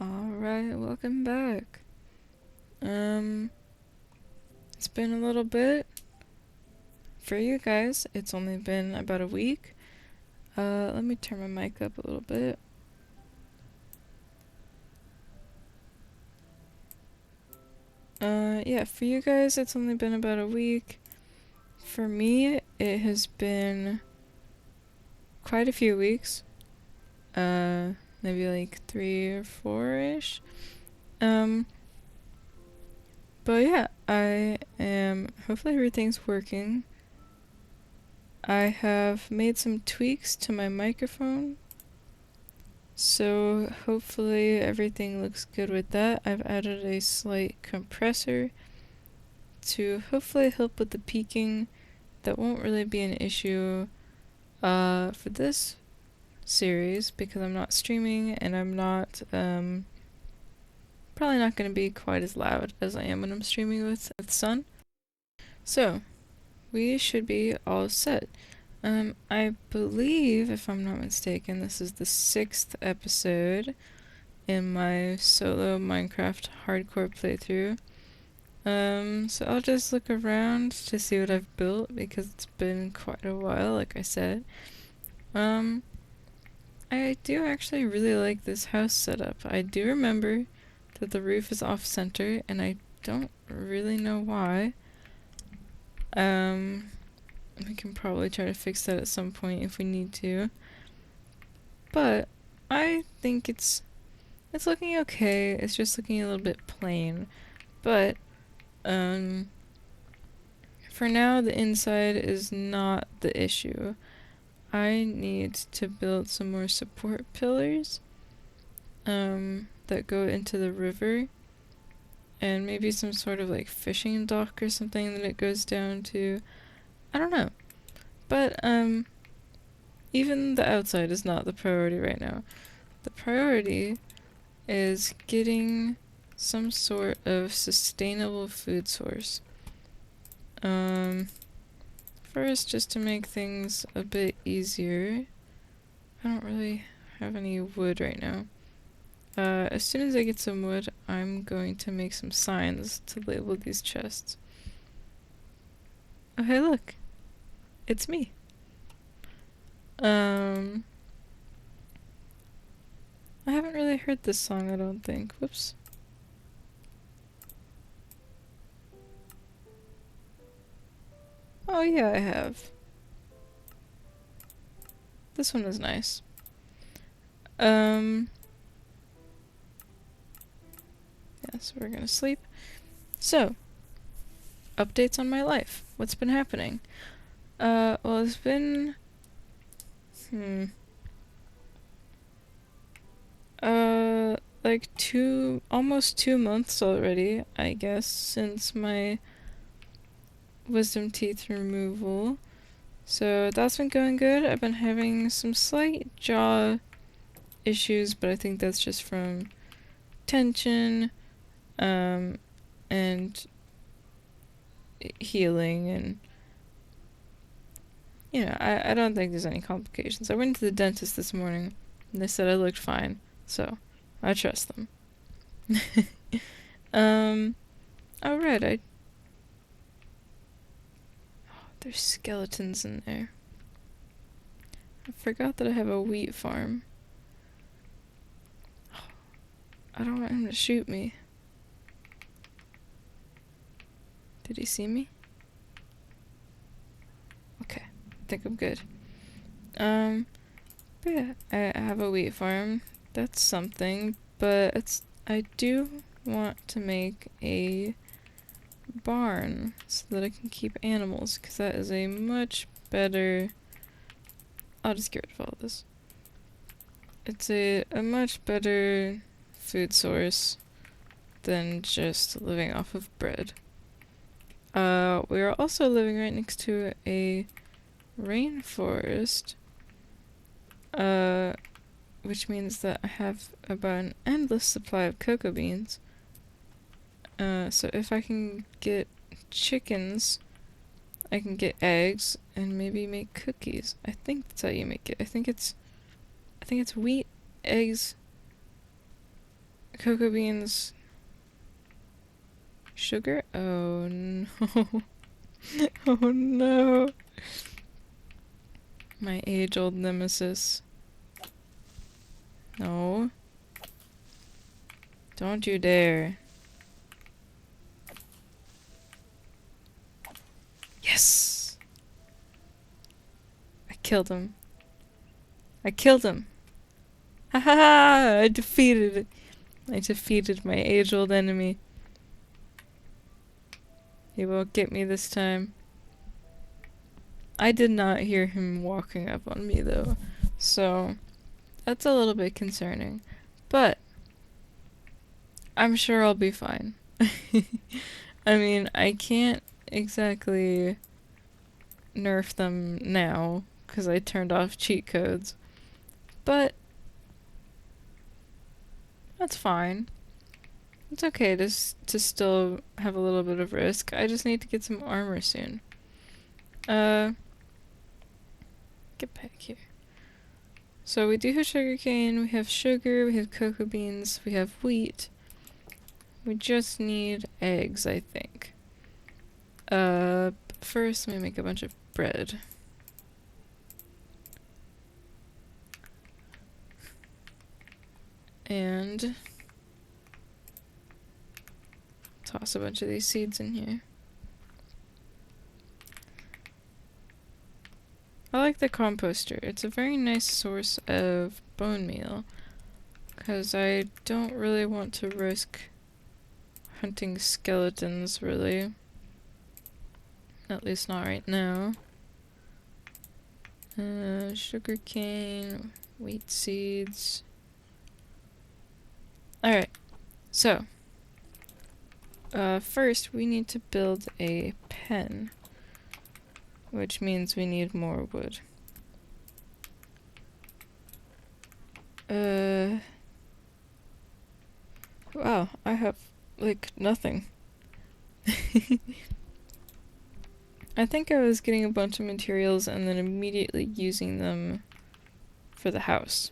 Alright, welcome back. It's been a little bit. For you guys, it's only been about a week. Let me turn my mic up a little bit. Yeah, for you guys, it's only been about a week. For me, it has been quite a few weeks. Maybe like 3 or 4-ish. But yeah, hopefully everything's working. I have made some tweaks to my microphone, so hopefully everything looks good with that. I've added a slight compressor to hopefully help with the peaking. That won't really be an issue for this series because I'm not streaming and I'm not probably not going to be quite as loud as I am when I'm streaming with Sun. So we should be all set. I believe, if I'm not mistaken, this is the 6th episode in my solo Minecraft hardcore playthrough. So I'll just look around to see what I've built because it's been quite a while, like I said. I do actually really like this house setup. I do remember that the roof is off center and I don't really know why. We can probably try to fix that at some point if we need to. But I think it's looking okay. It's just looking a little bit plain. But for now the inside is not the issue. I need to build some more support pillars that go into the river, and maybe some sort of like fishing dock or something that it goes down to. I don't know. But even the outside is not the priority right now. The priority is getting some sort of sustainable food source. First, just to make things a bit easier, I don't really have any wood right now. As soon as I get some wood, I'm going to make some signs to label these chests. Oh, hey, look. It's me. I haven't really heard this song, I don't think. Whoops. Oh yeah, I have. This one is nice. Yeah, so we're gonna sleep. So, updates on my life. What's been happening? Well, it's been... like almost 2 months already, I guess, since my wisdom teeth removal. So that's been going good. I've been having some slight jaw issues, but I think that's just from tension, and healing, and you know, I don't think there's any complications. I went to the dentist this morning and they said I looked fine, so I trust them. Alright, there's skeletons in there. I forgot that I have a wheat farm. I don't want him to shoot me. Did he see me? Okay, I think I'm good. But yeah, I have a wheat farm. That's something, but I do want to make a barn so that I can keep animals, because that is a much better... I'll just get rid of all this. It's a much better food source than just living off of bread. We are also living right next to a rainforest, which means that I have about an endless supply of cocoa beans. So if I can get chickens, I can get eggs and maybe make cookies. I think that's how you make it. I think it's wheat, eggs, cocoa beans, sugar? Oh no. Oh no. My age-old nemesis. No. Don't you dare. Yes! I killed him. I killed him! Ha ha ha! I defeated it. I defeated my age-old enemy. He won't get me this time. I did not hear him walking up on me though, so that's a little bit concerning. But I'm sure I'll be fine. I mean, I can't exactly nerf them now because I turned off cheat codes, but that's fine. It's okay to still have a little bit of risk. I just need to get some armor soon. Get back here. So we do have sugarcane, we have sugar, we have cocoa beans, we have wheat. We just need eggs, I think. First let me make a bunch of bread. And toss a bunch of these seeds in here. I like the composter. It's a very nice source of bone meal. Because I don't really want to risk hunting skeletons, really. At least not right now. Sugarcane, wheat seeds. Alright, so. First we need to build a pen. Which means we need more wood. Wow, I have, like, nothing. I think I was getting a bunch of materials and then immediately using them for the house.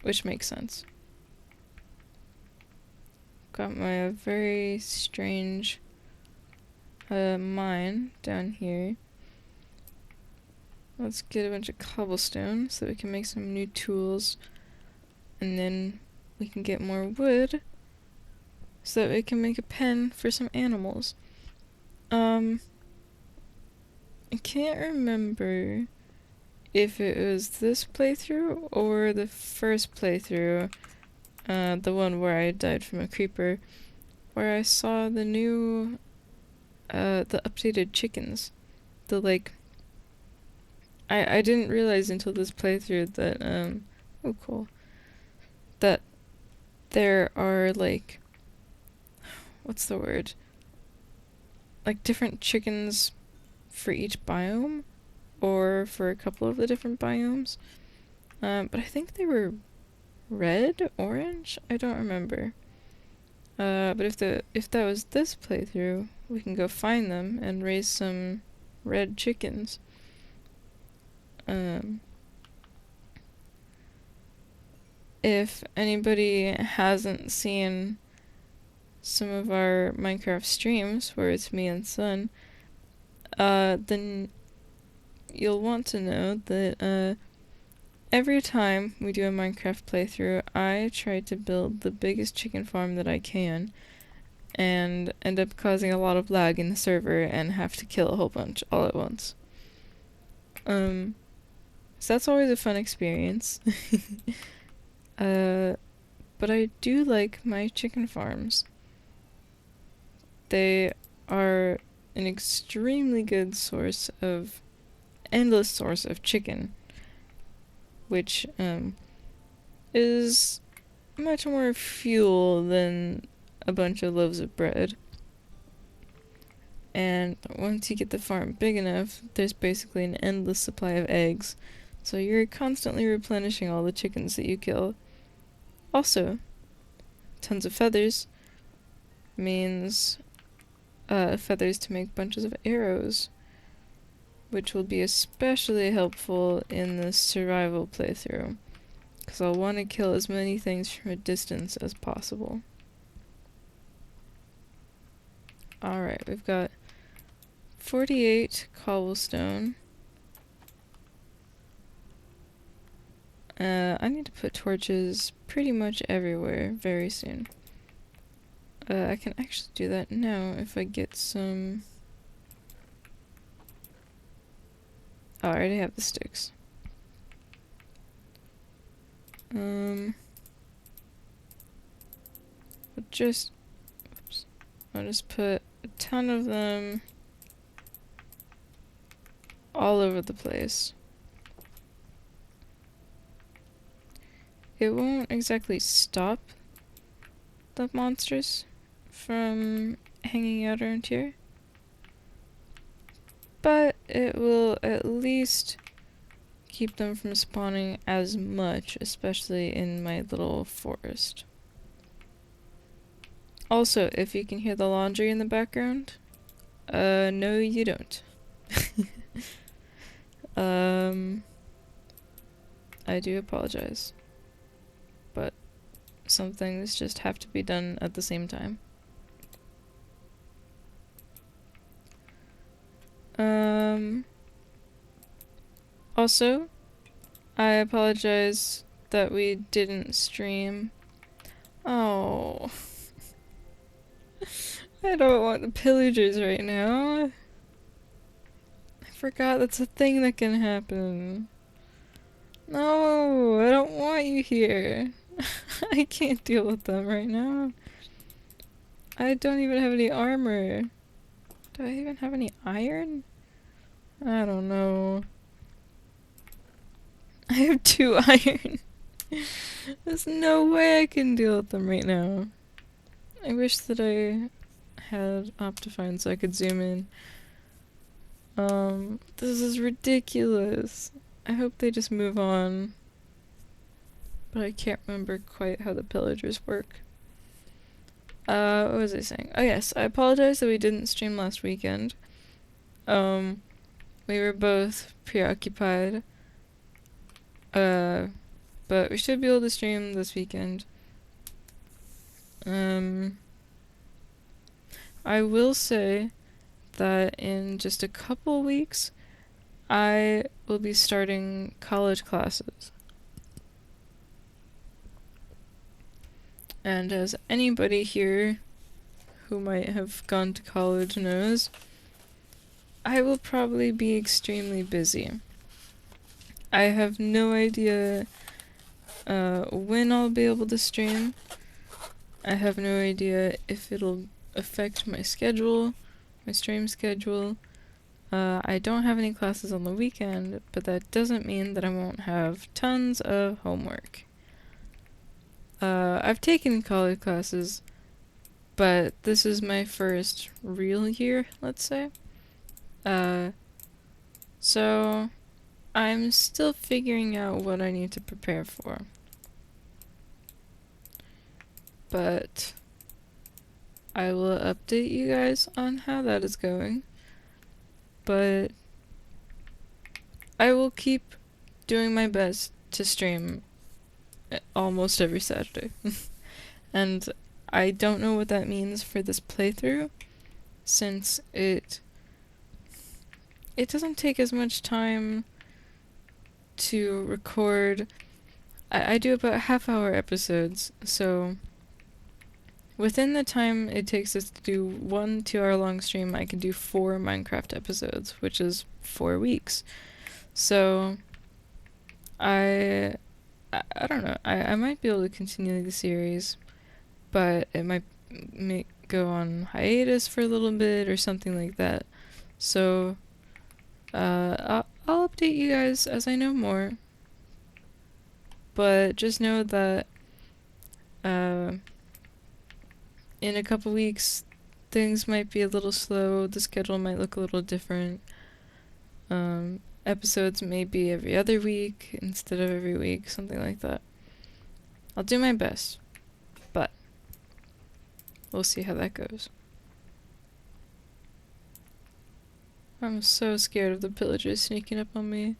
Which makes sense. Got my very strange mine down here. Let's get a bunch of cobblestone so that we can make some new tools. And then we can get more wood so that we can make a pen for some animals. I can't remember if it was this playthrough or the first playthrough, the one where I died from a creeper, where I saw the new, the updated chickens. The, like, I didn't realize until this playthrough that, oh cool, that there are, like, what's the word? Like, different chickens for each biome, or for a couple of the different biomes. But I think they were red, orange? I don't remember. But if that was this playthrough, we can go find them and raise some red chickens. If anybody hasn't seen some of our Minecraft streams, where it's me and Sun, then you'll want to know that, every time we do a Minecraft playthrough, I try to build the biggest chicken farm that I can, and end up causing a lot of lag in the server and have to kill a whole bunch all at once. So that's always a fun experience. But I do like my chicken farms. They are an extremely good source of, endless source of chicken, which, is much more fuel than a bunch of loaves of bread. And once you get the farm big enough, there's basically an endless supply of eggs, so you're constantly replenishing all the chickens that you kill. Also, tons of feathers means feathers to make bunches of arrows, which will be especially helpful in the survival playthrough, because I'll want to kill as many things from a distance as possible. Alright, we've got 48 cobblestone. I need to put torches pretty much everywhere very soon. I can actually do that now if I get some... Oh, I already have the sticks. I'll just... Oops. I'll just put a ton of them all over the place. It won't exactly stop the monsters from hanging out around here, but it will at least keep them from spawning as much, especially in my little forest. Also, if you can hear the laundry in the background, no you don't. I do apologize, but some things just have to be done at the same time. Also, I apologize that we didn't stream. Oh. I don't want the pillagers right now. I forgot that's a thing that can happen. No, I don't want you here. I can't deal with them right now. I don't even have any armor. Do I even have any iron? I don't know. I have 2 iron. There's no way I can deal with them right now. I wish that I had Optifine so I could zoom in. This is ridiculous. I hope they just move on. But I can't remember quite how the pillagers work. What was I saying? Oh yes, I apologize that we didn't stream last weekend. We were both preoccupied. But we should be able to stream this weekend. I will say that in just a couple weeks, I will be starting college classes. And as anybody here who might have gone to college knows, I will probably be extremely busy. I have no idea when I'll be able to stream. I have no idea if it'll affect my schedule, my stream schedule. I don't have any classes on the weekend, but that doesn't mean that I won't have tons of homework. I've taken college classes, but this is my first real year, let's say. So I'm still figuring out what I need to prepare for. But I will update you guys on how that is going. But I will keep doing my best to stream almost every Saturday. And I don't know what that means for this playthrough, since it doesn't take as much time to record. I do about half-hour episodes, so within the time it takes us to do 1 2-hour-long stream, I can do 4 Minecraft episodes, which is 4 weeks. So I don't know. I might be able to continue the series, but it might go on hiatus for a little bit or something like that. So I'll update you guys as I know more. But just know that in a couple weeks things might be a little slow. The schedule might look a little different. Episodes may be every other week instead of every week, something like that. I'll do my best, but we'll see how that goes. I'm so scared of the pillagers sneaking up on me.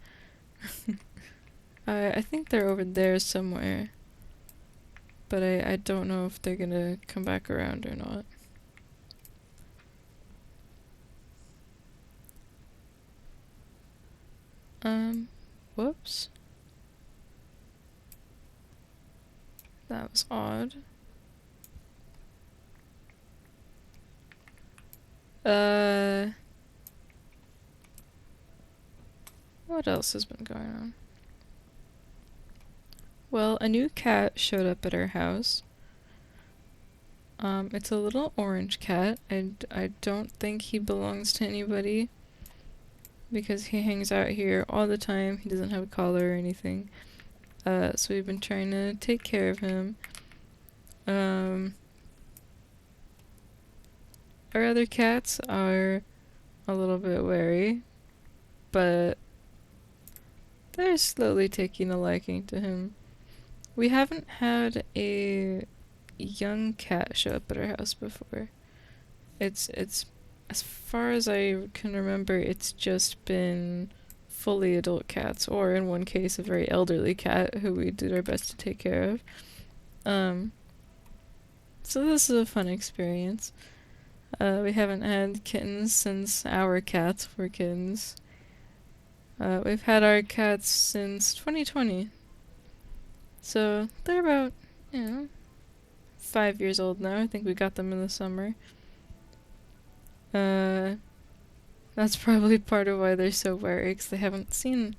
I think they're over there somewhere, but I don't know if they're gonna come back around or not. Whoops. That was odd. What else has been going on? Well, a new cat showed up at our house. It's a little orange cat. I don't think he belongs to anybody because he hangs out here all the time. He doesn't have a collar or anything. So we've been trying to take care of him. Our other cats are a little bit wary, but they're slowly taking a liking to him. We haven't had a young cat show up at our house before. It's as far as I can remember, it's just been fully adult cats, or in one case, a very elderly cat who we did our best to take care of. So this is a fun experience. We haven't had kittens since our cats were kittens. We've had our cats since 2020. So they're about, 5 years old now. I think we got them in the summer. That's probably part of why they're so wary, because they haven't seen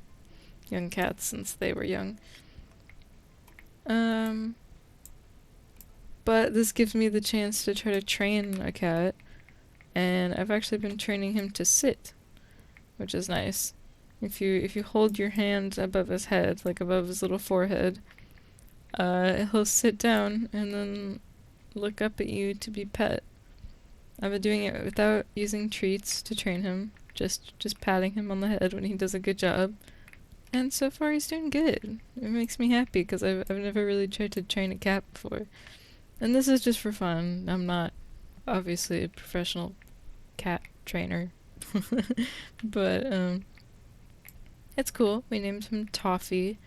young cats since they were young. But this gives me the chance to try to train a cat, and I've actually been training him to sit, which is nice. If you hold your hand above his head, like above his little forehead, he'll sit down and then look up at you to be pet. I've been doing it without using treats to train him, just patting him on the head when he does a good job. And so far he's doing good. It makes me happy because I've never really tried to train a cat before. And this is just for fun. I'm not obviously a professional cat trainer. But it's cool. We named him Toffee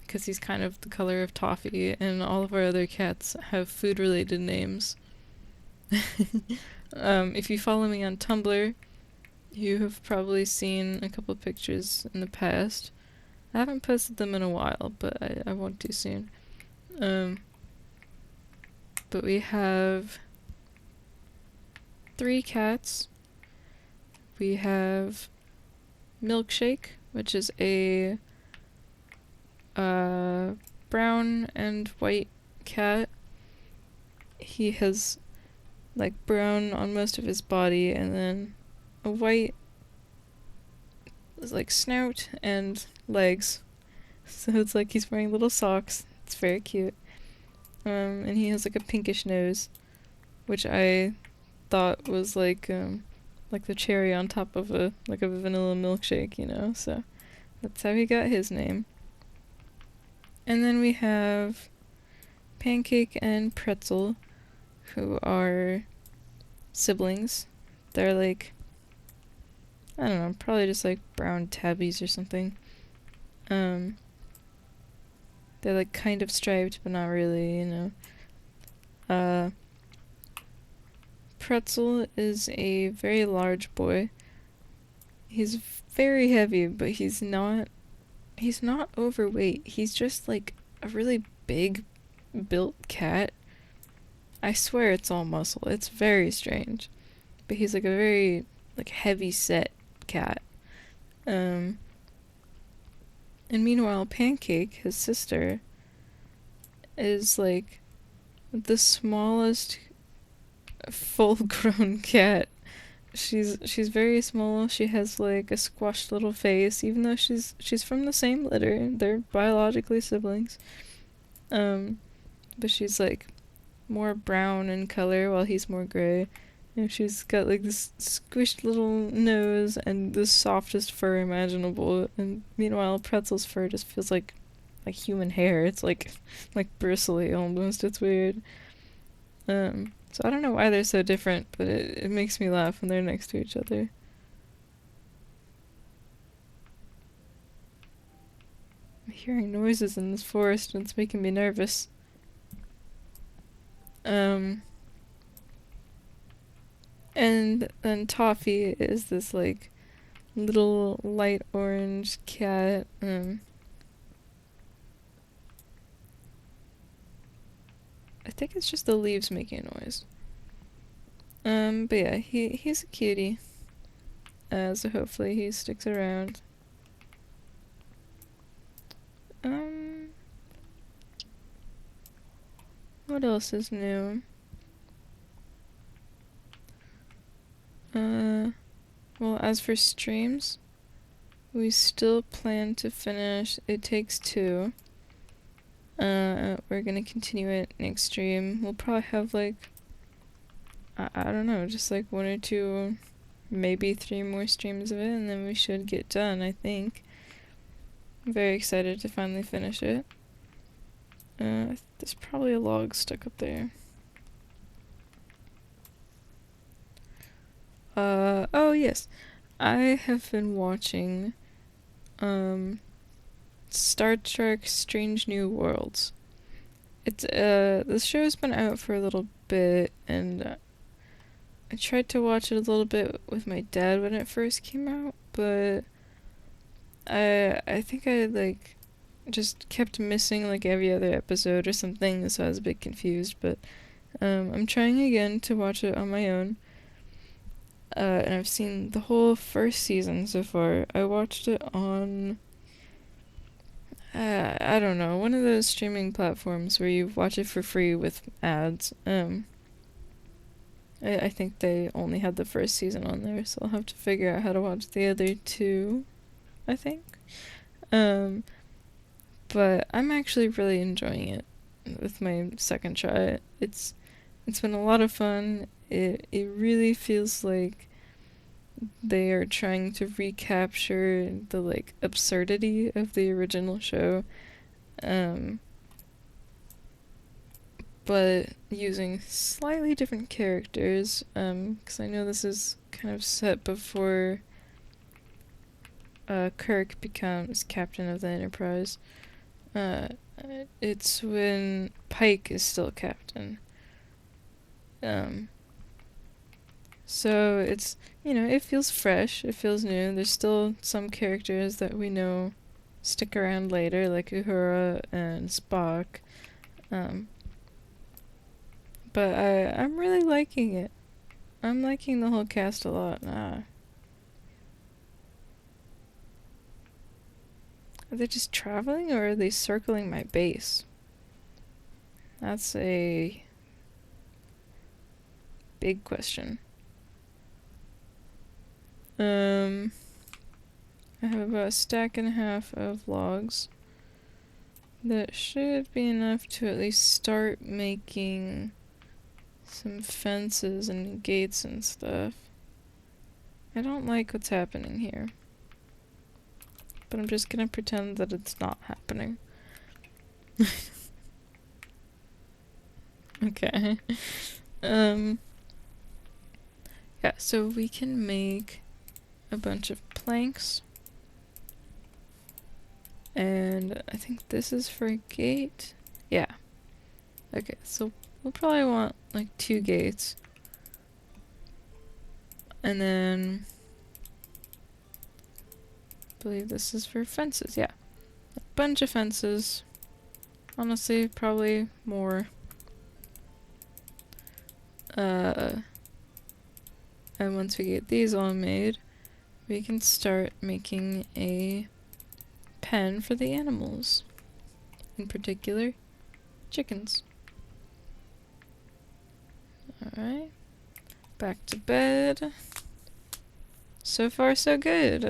because he's kind of the color of toffee, and all of our other cats have food-related names. If you follow me on Tumblr, you have probably seen a couple pictures in the past. I haven't posted them in a while, but I want to soon. But we have 3 cats. We have Milkshake, which is a brown and white cat. He has like brown on most of his body and then a white like snout and legs. So it's like he's wearing little socks. It's very cute. And he has like a pinkish nose, which I thought was like the cherry on top of a vanilla milkshake, so that's how he got his name. And then we have Pancake and Pretzel, who are siblings. They're like, I don't know, probably just like brown tabbies or something. They're like kind of striped, but not really, Pretzel is a very large boy. He's very heavy, but he's not overweight. He's just like a really big built cat. I swear it's all muscle. It's very strange. But he's like a very like heavy set cat. And meanwhile Pancake, his sister, is like the smallest full-grown cat. She's very small. She has like a squashed little face, even though she's from the same litter. They're biologically siblings. But she's like more brown in color while he's more gray. And she's got like this squished little nose and the softest fur imaginable. And meanwhile Pretzel's fur just feels like human hair. It's like bristly almost. It's weird. So I don't know why they're so different, but it makes me laugh when they're next to each other. hearing noises in this forest and it's making me nervous. And then Toffee is this like little light orange cat. I think it's just the leaves making a noise. But yeah, he's a cutie. So hopefully he sticks around. What else is new? Well, as for streams, we still plan to finish It Takes Two. We're gonna continue it next stream. We'll probably have like, I don't know, just like 1 or 2, maybe 3 more streams of it, and then we should get done, I think. I'm very excited to finally finish it. There's probably a log stuck up there. Oh yes. I have been watching, Star Trek Strange New Worlds. The show's been out for a little bit, and I tried to watch it a little bit with my dad when it first came out, but I think I, like, just kept missing, like, every other episode or something, so I was a bit confused, but, I'm trying again to watch it on my own. And I've seen the whole first season so far. I watched it on, I don't know, one of those streaming platforms where you watch it for free with ads. I think they only had the first season on there, so I'll have to figure out how to watch the other 2, I think. But I'm actually really enjoying it with my second try. It's been a lot of fun. It really feels like they are trying to recapture the, like, absurdity of the original show, but using slightly different characters, because I know this is kind of set before Kirk becomes captain of the Enterprise. It's when Pike is still captain. So it's, it feels fresh, it feels new. There's still some characters that we know stick around later, like Uhura and Spock. But I'm really liking it. I'm liking the whole cast a lot. Are they just traveling, or are they circling my base? That's a big question. I have about 1.5 stacks of logs. That should be enough to at least start making some fences and gates and stuff. I don't like what's happening here, but I'm just gonna pretend that it's not happening. Okay. Yeah, so we can make a bunch of planks. And I think this is for a gate. Yeah. Okay, so we'll probably want like 2 gates. And then I believe this is for fences, yeah. A bunch of fences. Honestly, probably more. And once we get these all made, we can start making a pen for the animals. In particular, chickens. Alright. Back to bed. So far, so good.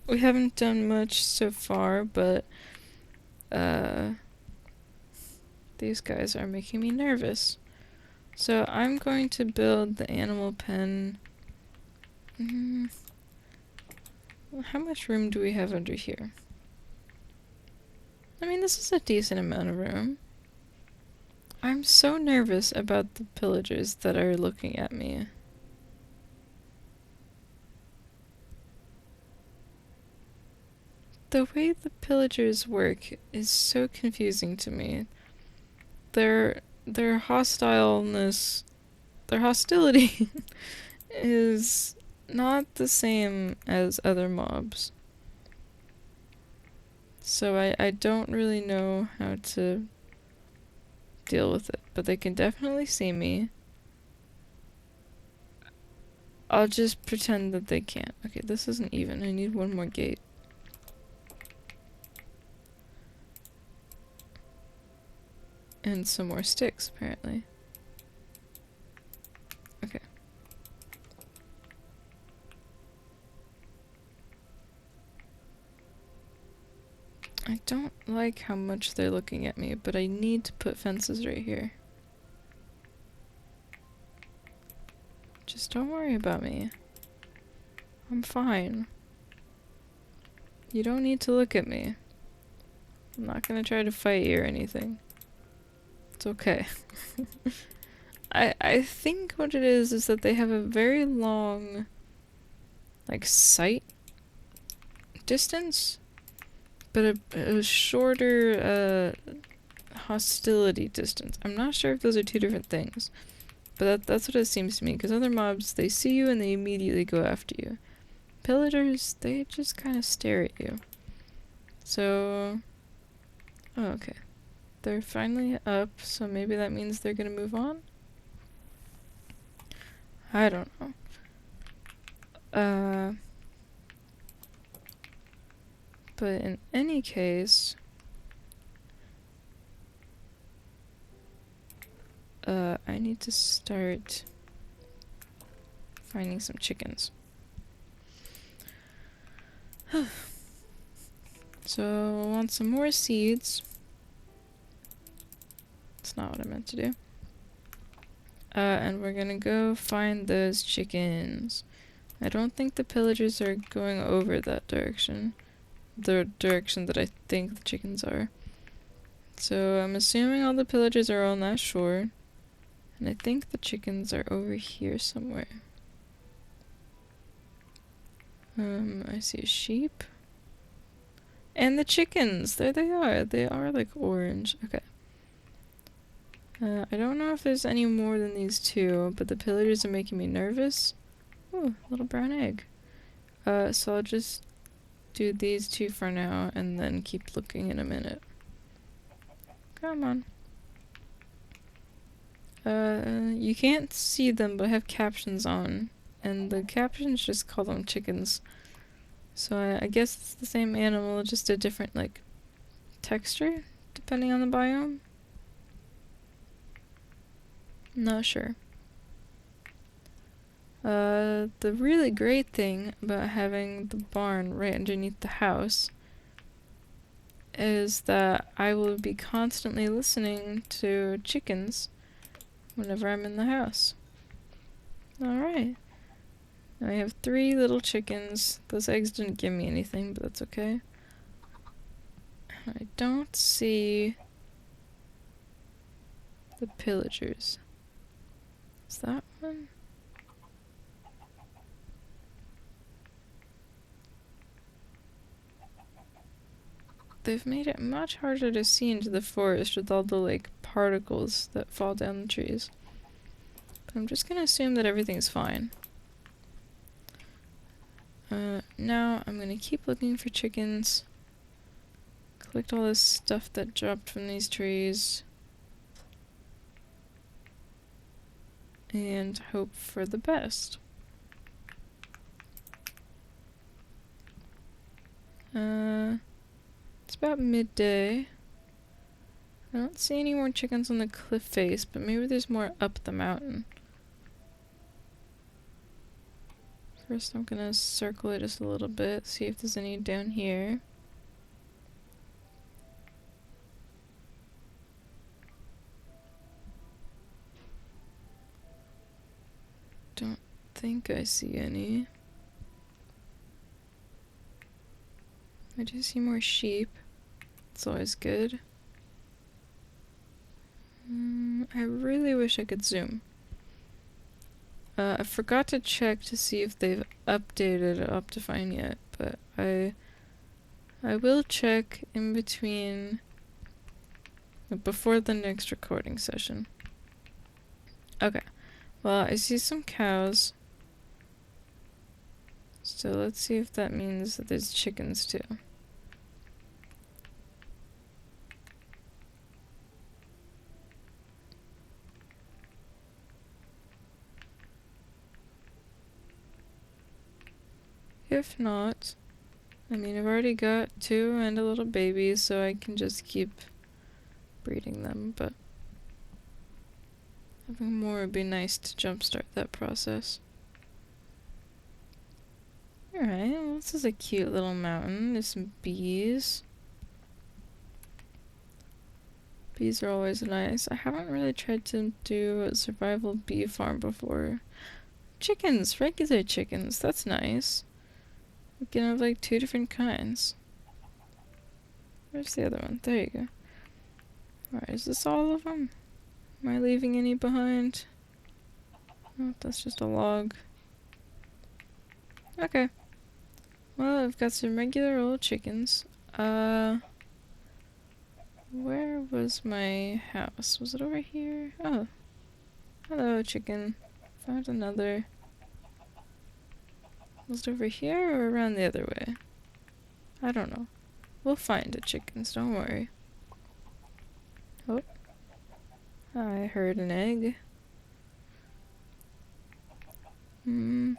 We haven't done much so far, but these guys are making me nervous. So I'm going to build the animal pen. How much room do we have under here? I mean, this is a decent amount of room. I'm so nervous about the pillagers that are looking at me. the way the pillagers work is so confusing to me. Their hostileness, their hostility is not the same as other mobs. So I don't really know how to deal with it, but they can definitely see me. I'll just pretend that they can't. Okay, this isn't even. I need one more gate. And some more sticks, apparently. Okay. I don't like how much they're looking at me, but I need to put fences right here. Just don't worry about me. I'm fine. You don't need to look at me. I'm not gonna try to fight you or anything. It's okay. I think what it is that they have a very long, like, sight distance, but a shorter, hostility distance. I'm not sure if those are two different things, but that's what it seems to me, because other mobs, they see you and they immediately go after you. Pillagers, they just kind of stare at you. So... oh, okay. They're finally up, so maybe that means they're gonna move on? I don't know. But in any case... I need to start finding some chickens. So, I want some more seeds. That's not what I meant to do. And we're gonna go find those chickens. I don't think the pillagers are going over that direction. The direction that I think the chickens are. So, I'm assuming all the pillagers are on that shore. And I think the chickens are over here somewhere. I see a sheep. And the chickens! There they are! They are like orange. Okay. I don't know if there's any more than these two, but the pillagers are making me nervous. Ooh, little brown egg. So I'll just do these two for now, and then keep looking in a minute. Come on. You can't see them, but I have captions on. And the captions just call them chickens. So I guess it's the same animal, just a different, like, texture, depending on the biome. Not sure. The really great thing about having the barn right underneath the house is that I will be constantly listening to chickens whenever I'm in the house. Alright. Now I have 3 little chickens. Those eggs didn't give me anything, but that's okay. I don't see the pillagers. Is that one? They've made it much harder to see into the forest with all the, like, particles that fall down the trees. But I'm just gonna assume that everything's fine. Now I'm gonna keep looking for chickens. Collect all this stuff that dropped from these trees. And hope for the best. It's about midday. I don't see any more chickens on the cliff face, but maybe there's more up the mountain. First I'm gonna circle it just a little bit, see if there's any down here. Don't think I see any. I do see more sheep. It's always good. I really wish I could zoom. I forgot to check to see if they've updated Optifine yet, but I I will check in between, before the next recording session. Okay, well, I see some cows. So let's see if that means that there's chickens too. If not, I mean, I've already got 2 and a little baby, so I can just keep breeding them, but having more would be nice to jumpstart that process. Alright, well, this is a cute little mountain. There's some bees. Bees are always nice. I haven't really tried to do a survival bee farm before. Chickens! Regular chickens. That's nice. We can have like 2 different kinds. Where's the other one? There you go. Alright, is this all of them? Am I leaving any behind? Oh, that's just a log. Okay. Well, I've got some regular old chickens. Where was my house? Was it over here? Oh. Hello, chicken. Found another. Was it over here or around the other way? I don't know. We'll find it, chickens, don't worry. Oh. I heard an egg. I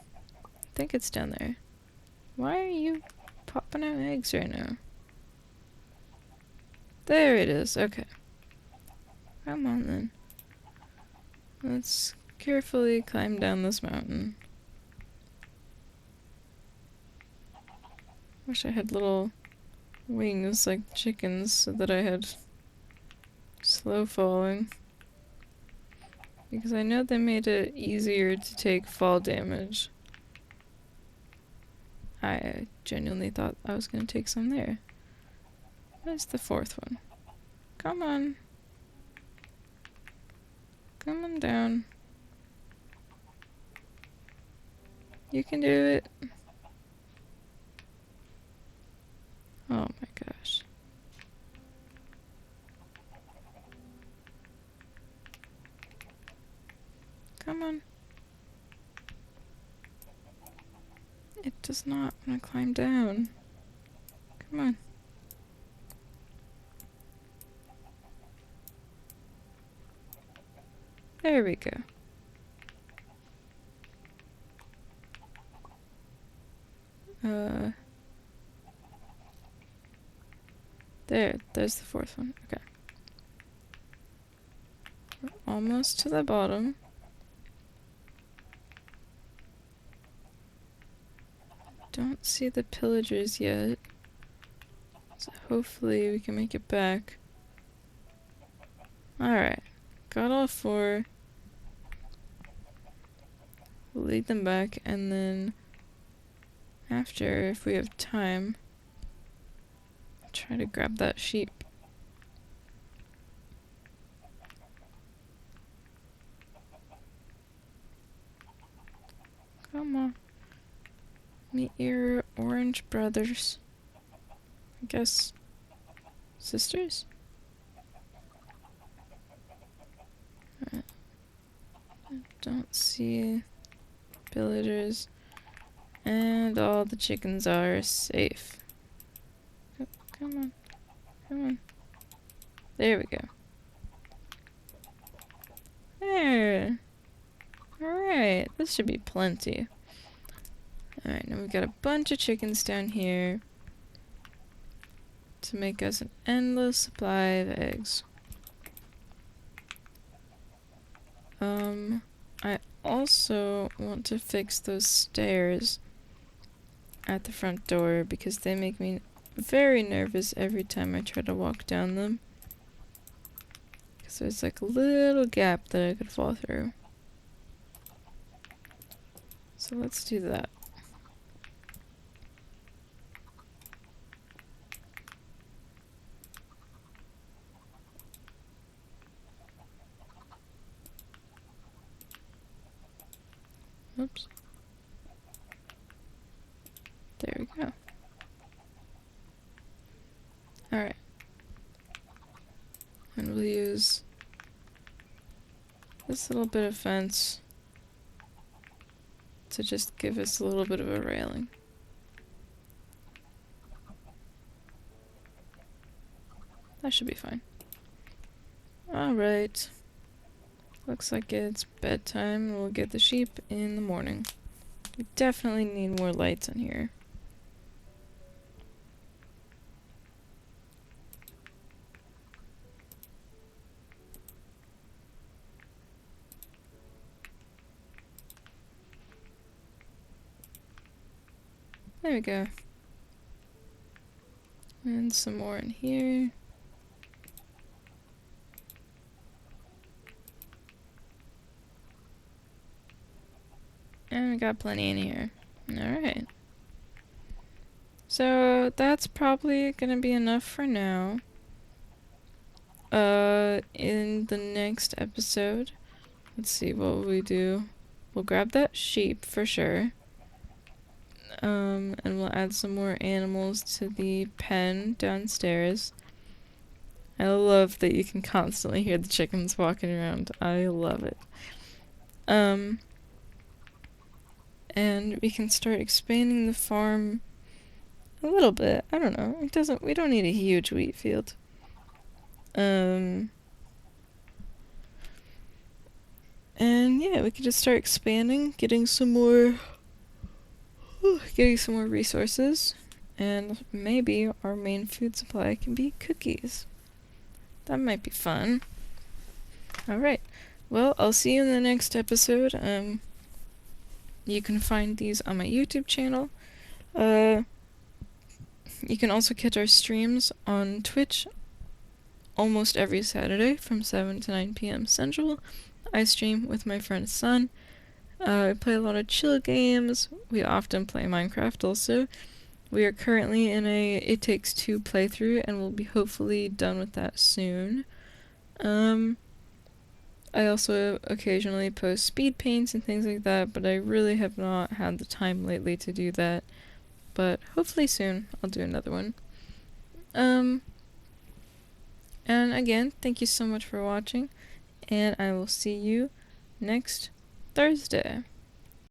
think it's down there. Why are you popping out eggs right now? There it is, okay. Come on then. Let's carefully climb down this mountain. Wish I had little wings like chickens so that I had slow falling. Because I know they made it easier to take fall damage. I genuinely thought I was gonna take some there. Where's the 4th one? Come on. Come on down. You can do it. Oh my gosh. Come on. It does not want to climb down. Come on. There we go. There's the 4th one. Okay. We're almost to the bottom. Don't see the pillagers yet. So hopefully we can make it back. Alright. Got all 4. We'll lead them back, and then after, if we have time, try to grab that sheep. Come on. Meet your orange brothers. I guess sisters? I don't see villagers. And all the chickens are safe. Come on. Come on. There we go. There. Alright, this should be plenty. Alright, now we've got a bunch of chickens down here to make us an endless supply of eggs. I also want to fix those stairs at the front door because they make me very nervous every time I try to walk down them. Because there's like a little gap that I could fall through. So let's do that. Oops. There we go. Alright. And we'll use this little bit of fence to just give us a little bit of a railing. That should be fine. Alright. Looks like it's bedtime. We'll get the sheep in the morning. We definitely need more lights in here. There we go. And some more in here. And we got plenty in here. Alright. So that's probably gonna be enough for now. In the next episode, let's see, what will we do? We'll grab that sheep for sure. And we'll add some more animals to the pen downstairs. I love that you can constantly hear the chickens walking around. I love it. And we can start expanding the farm a little bit. I don't know. We don't need a huge wheat field. And yeah, we can just start expanding, getting some more resources, and maybe our main food supply can be cookies. That might be fun. Alright, well, I'll see you in the next episode. You can find these on my YouTube channel. You can also catch our streams on Twitch almost every Saturday from 7 to 9 p.m. Central. I stream with my friend Sun. I play a lot of chill games. We often play Minecraft also. We are currently in a It Takes Two playthrough, and we'll be hopefully done with that soon. I also occasionally post speed paints and things like that, but I really have not had the time lately to do that. But hopefully soon I'll do another one. And again, thank you so much for watching, and I will see you next Thursday.